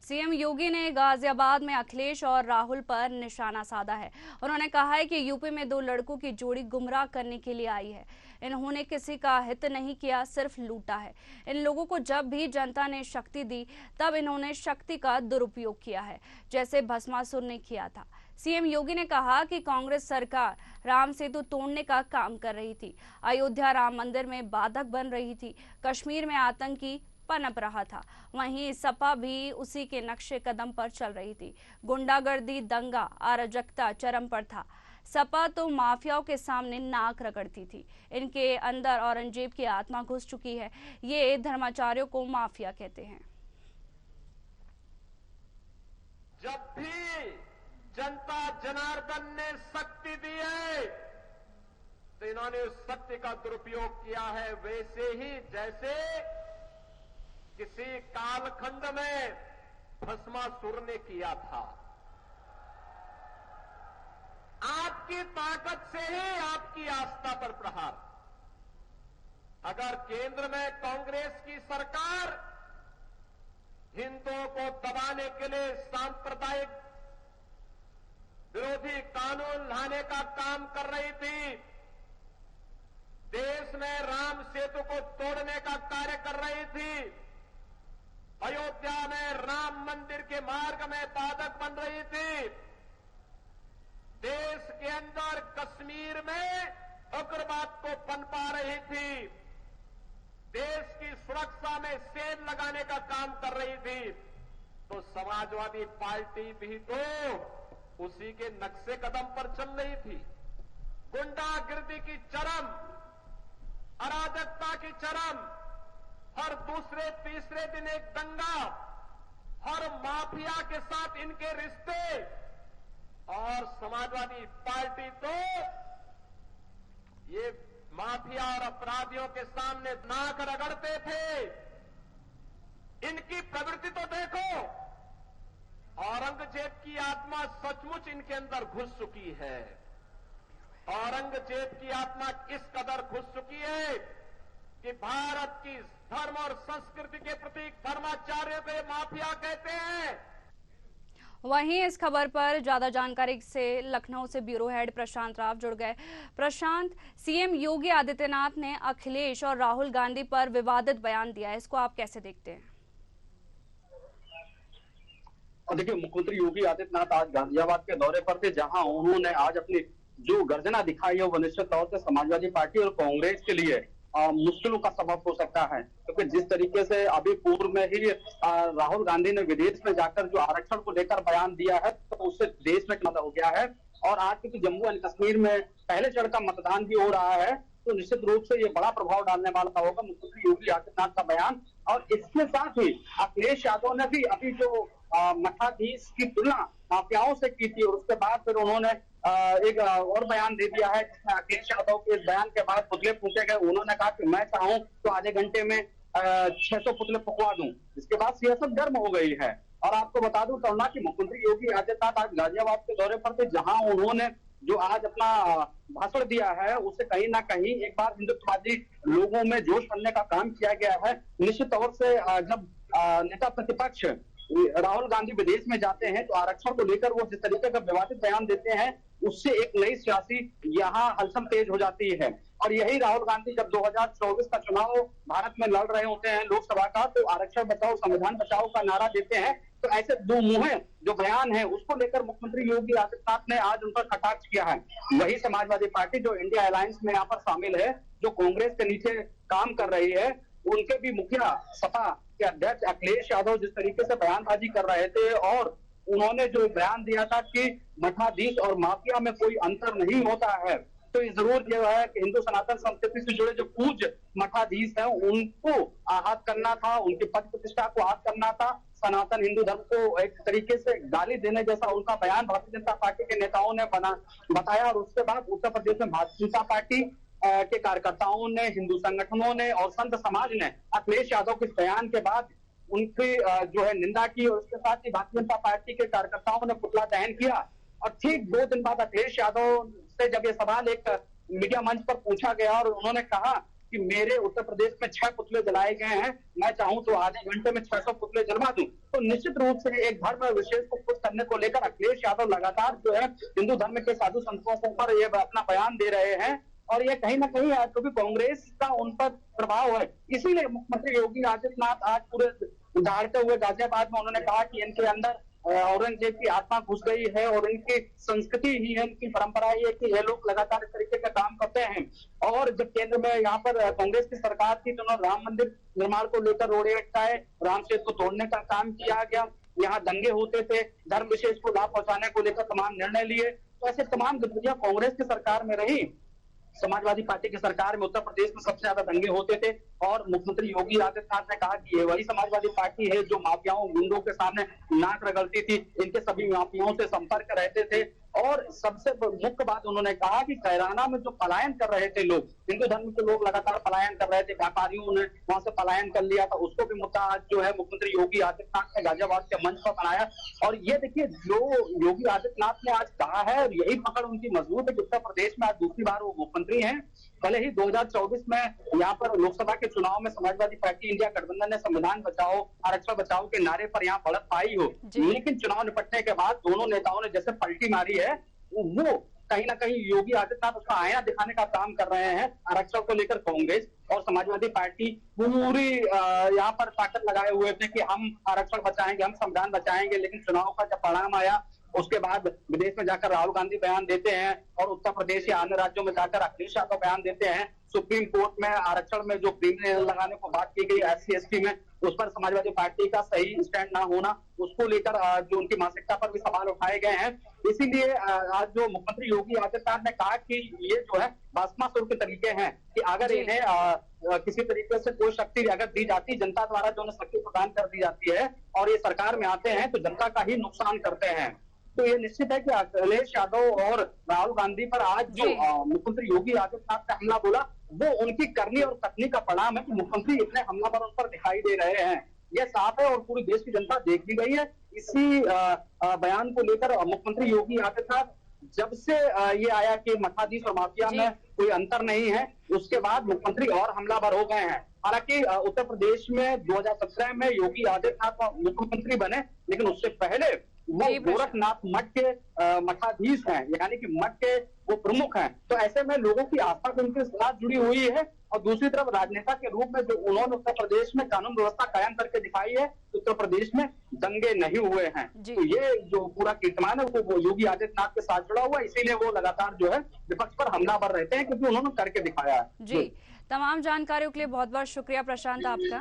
CM योगी ने गाजियाबाद में अखिलेश और राहुल पर निशाना साधा है। उन्होंने कहा है कि यूपी में दो लड़कों की जोड़ी गुमराह करने के लिए आई है। इन्होंने किसी का हित नहीं किया, सिर्फ लूटा है। इन लोगों को जब भी जनता ने शक्ति दी तब इन्होंने शक्ति का दुरुपयोग किया है, जैसे भस्मासुर ने किया था। सीएम योगी ने कहा कि कांग्रेस सरकार राम सेतु तोड़ने का काम कर रही थी, अयोध्या राम मंदिर में बाधक बन रही थी, कश्मीर में आतंकी पनप रहा था। वहीं सपा भी उसी के नक्शे कदम पर चल रही थी। गुंडागर्दी, दंगा, अराजकता चरम पर था। सपा तो माफियाओं के सामने नाक रगड़ती थी। इनके अंदर औरंगजेब की आत्मा घुस चुकी है। ये धर्माचार्यों को माफिया कहते हैं। जब भी जनता जनार्दन ने शक्ति दी है तो इन्होंने उस शक्ति का दुरुपयोग किया है, वैसे ही जैसे किसी कालखंड में भस्मासुर ने किया था। आपकी ताकत से ही आपकी आस्था पर प्रहार। अगर केंद्र में कांग्रेस की सरकार हिंदुओं को दबाने के लिए सांप्रदायिक विरोधी कानून लाने का काम कर रही थी, देश में राम सेतु को तोड़ने का कार्य कर रही थी, अयोध्या में राम मंदिर के मार्ग में बाधक बन रही थी, देश के अंदर कश्मीर में उग्रवाद को पनपा रही थी, देश की सुरक्षा में सेल लगाने का काम कर रही थी, तो समाजवादी पार्टी भी तो उसी के नक्शे कदम पर चल रही थी। गुंडागिर्दी की चरम, अराजकता की चरम, हर दूसरे तीसरे दिन एक दंगा, हर माफिया के साथ इनके रिश्ते, और समाजवादी पार्टी तो ये माफिया और अपराधियों के सामने नाक रगड़ते थे। इनकी प्रवृत्ति तो देखो, औरंगजेब की आत्मा सचमुच इनके अंदर घुस चुकी है। औरंगजेब की आत्मा इस कदर घुस चुकी है कि भारत की धर्म और संस्कृति के प्रतीक धर्माचार्य को माफिया कहते हैं। वहीं इस खबर पर ज्यादा जानकारी से लखनऊ से ब्यूरो हेड प्रशांत राव जुड़ गए। प्रशांत, सीएम योगी आदित्यनाथ ने अखिलेश और राहुल गांधी पर विवादित बयान दिया है, इसको आप कैसे देखते हैं? देखिए, मुख्यमंत्री योगी आदित्यनाथ आज गाजियाबाद के दौरे पर थे, जहां उन्होंने आज अपनी जो गर्जना दिखाई है वो निश्चित तौर से समाजवादी पार्टी और कांग्रेस के लिए मुश्किलों का सबब हो सकता है, क्योंकि जिस तरीके से अभी पूर्व में ही राहुल गांधी ने विदेश में जाकर जो आरक्षण को लेकर बयान दिया है, तो उससे देश में क्या हो गया है। और आज क्योंकि जम्मू एंड कश्मीर में पहले चरण का मतदान भी हो रहा है, तो निश्चित रूप से ये बड़ा प्रभाव डालने वाला होगा मुख्यमंत्री योगी आदित्यनाथ का बयान। और इसके साथ ही अखिलेश यादव ने भी अभी जो मठाधीश की तुलना माफियाओं से की थी, और उसके बाद फिर उन्होंने एक और बयान दे दिया है, जिसमें अखिलेश यादव के इस बयान के बाद पुतले फूके गए। उन्होंने कहा कि मैं चाहूं तो आधे घंटे में 600 पुतले फुकवा दूं। इसके बाद सियासत गर्म हो गई है। और आपको बता दूं तरुणा की मुख्यमंत्री योगी आदित्यनाथ आज गाजियाबाद के दौरे पर थे, जहां उन्होंने जो आज अपना भाषण दिया है उससे कहीं ना कहीं एक बार हिंदुत्ववादी लोगों में जोश भरने का काम किया गया है। निश्चित तौर से जब नेता प्रतिपक्ष राहुल गांधी विदेश में जाते हैं तो आरक्षण को लेकर वो जिस तरीके का विवादित बयान देते हैं, उससे एक नई सियासी यहाँ हलचल तेज हो जाती है। और यही राहुल गांधी जब 2024 का चुनाव भारत में लड़ रहे होते हैं लोकसभा का, तो आरक्षण बचाओ संविधान बचाओ का नारा देते हैं। तो ऐसे दो मुंहे जो बयान है उसको लेकर मुख्यमंत्री योगी आदित्यनाथ ने आज उन पर कटाक्ष किया है। वही समाजवादी पार्टी जो इंडिया अलायंस में यहाँ पर शामिल है, जो कांग्रेस के नीचे काम कर रही है, उनके भी मुखिया सपा के अध्यक्ष अखिलेश यादव जिस तरीके से बयानबाजी कर रहे थे, और उन्होंने जो बयान दिया था कि मठाधीश और माफिया में कोई अंतर नहीं होता है, तो ये जरूर जो है कि हिंदू सनातन संस्कृति से जुड़े जो पूज्य मठाधीश हैं उनको आहत करना था, उनकी पद प्रतिष्ठा को आहत करना था, सनातन हिंदू धर्म को एक तरीके से गाली देने जैसा उनका बयान भारतीय जनता पार्टी के नेताओं ने बताया। और उसके बाद उत्तर प्रदेश में भारतीय जनता पार्टी के कार्यकर्ताओं ने, हिंदू संगठनों ने और संत समाज ने अखिलेश यादव के बयान के बाद उनकी जो है निंदा की, और उसके साथ ही भारतीय जनता पार्टी के कार्यकर्ताओं ने पुतला दहन किया। और ठीक 2 दिन बाद अखिलेश यादव से जब ये सवाल एक मीडिया मंच पर पूछा गया और उन्होंने कहा कि मेरे उत्तर प्रदेश में 6 पुतले जलाए गए हैं, मैं चाहूं तो आधे घंटे में 600 पुतले जलवा दूं। तो निश्चित रूप से एक धर्म विशेष को खुश करने को लेकर अखिलेश यादव लगातार जो है हिंदू धर्म के साधु संतों पर ये अपना बयान दे रहे हैं, और ये कहीं ना कहीं क्योंकि कांग्रेस का उन पर प्रभाव है, इसीलिए मुख्यमंत्री योगी आदित्यनाथ आज पूरे उदाहरते हुए गाजियाबाद में उन्होंने कहा कि इनके अंदर औरंगजेब की आत्मा घुस गई है और इनकी संस्कृति ही है, इनकी परंपरा ही है कि ये लोग लगातार इस तरीके का काम करते हैं। और जब केंद्र में यहाँ पर कांग्रेस की सरकार थी तो उन्होंने राम मंदिर निर्माण को लेकर रोड़े अटकाए, राम सेतु को तोड़ने का काम किया गया, यहाँ दंगे होते थे, धर्म विशेष को लाभ पहुंचाने को लेकर तमाम निर्णय लिए। तो ऐसे तमाम गतिविधियां कांग्रेस की सरकार में रही। समाजवादी पार्टी की सरकार में उत्तर प्रदेश में सबसे ज्यादा दंगे होते थे, और मुख्यमंत्री योगी आदित्यनाथ ने कहा कि ये वही समाजवादी पार्टी है जो माफियाओं गुंडों के सामने नाक रगड़ती थी, इनके सभी माफियाओं से संपर्क रहते थे। और सबसे मुख्य बात उन्होंने कहा कि कैराना में जो पलायन कर रहे थे लोग, हिंदू धर्म के लोग लगातार पलायन कर रहे थे, व्यापारियों ने वहां से पलायन कर लिया था, उसको भी मुद्दा आज जो है मुख्यमंत्री योगी आदित्यनाथ ने गाजियाबाद के मंच पर बनाया। और ये देखिए जो योगी आदित्यनाथ ने आज कहा है, और यही पकड़ उनकी मजबूत है कि उत्तर प्रदेश में आज दूसरी बार वो मुख्यमंत्री हैं। भले ही 2024 में यहाँ पर लोकसभा के चुनाव में समाजवादी पार्टी इंडिया गठबंधन ने संविधान बचाओ आरक्षण बचाओ के नारे पर यहाँ बढ़त पाई हो, लेकिन चुनाव निपटने के बाद दोनों नेताओं ने जैसे पलटी मारी है, वो कहीं ना कहीं योगी आदित्यनाथ उसका आईना दिखाने का काम कर रहे हैं। आरक्षण को लेकर कांग्रेस और समाजवादी पार्टी पूरी यहाँ पर ताकत लगाए हुए थे कि हम आरक्षण बचाएंगे, हम संविधान बचाएंगे, लेकिन चुनाव का जब परिणाम आया उसके बाद विदेश में जाकर राहुल गांधी बयान देते हैं और उत्तर प्रदेश या अन्य राज्यों में जाकर अखिलेश यादव बयान देते हैं। सुप्रीम कोर्ट में आरक्षण में जो क्रिमिनल लगाने को बात की गई SC ST में, उस पर समाजवादी पार्टी का सही स्टैंड ना होना, उसको लेकर जो उनकी मानसिकता पर भी सवाल उठाए गए हैं। इसीलिए आज जो मुख्यमंत्री योगी आदित्यनाथ ने कहा कि ये जो है भस्मासुर के तरीके हैं कि अगर इन्हें किसी तरीके से कोई शक्ति अगर दी जाती, जनता द्वारा जो उन्हें शक्ति प्रदान कर दी जाती है और ये सरकार में आते हैं तो जनता का ही नुकसान करते हैं। तो ये निश्चित है कि अखिलेश यादव और राहुल गांधी पर आज जो मुख्यमंत्री योगी आदित्यनाथ ने हमला बोला, वो उनकी करनी और कथनी का परिणाम है कि मुख्यमंत्री इतने हमलावर उन पर दिखाई दे रहे हैं। यह साफ है और पूरी देश की जनता देख भी गई है। इसी बयान को लेकर मुख्यमंत्री योगी आदित्यनाथ जब से ये आया कि मठाधीश और माफिया में कोई अंतर नहीं है, उसके बाद मुख्यमंत्री और हमलावर हो गए हैं। हालांकि उत्तर प्रदेश में 2017 में योगी आदित्यनाथ मुख्यमंत्री बने, लेकिन उससे पहले वो गोरखनाथ मठ के मठाधीश हैं, यानी कि मठ के वो प्रमुख हैं। तो ऐसे में लोगों की आस्था भी उनके साथ जुड़ी हुई है, और दूसरी तरफ राजनेता के रूप में जो उन्होंने उत्तर प्रदेश में कानून व्यवस्था कायम करके दिखाई है, उत्तर प्रदेश में दंगे नहीं हुए हैं। तो ये जो पूरा कीर्तिमान है वो योगी आदित्यनाथ के साथ जुड़ा हुआ, इसीलिए वो लगातार जो है विपक्ष पर हमलावर रहते हैं, क्योंकि उन्होंने करके दिखाया है। जी, तमाम जानकारियों के लिए बहुत बहुत शुक्रिया प्रशांत आपका।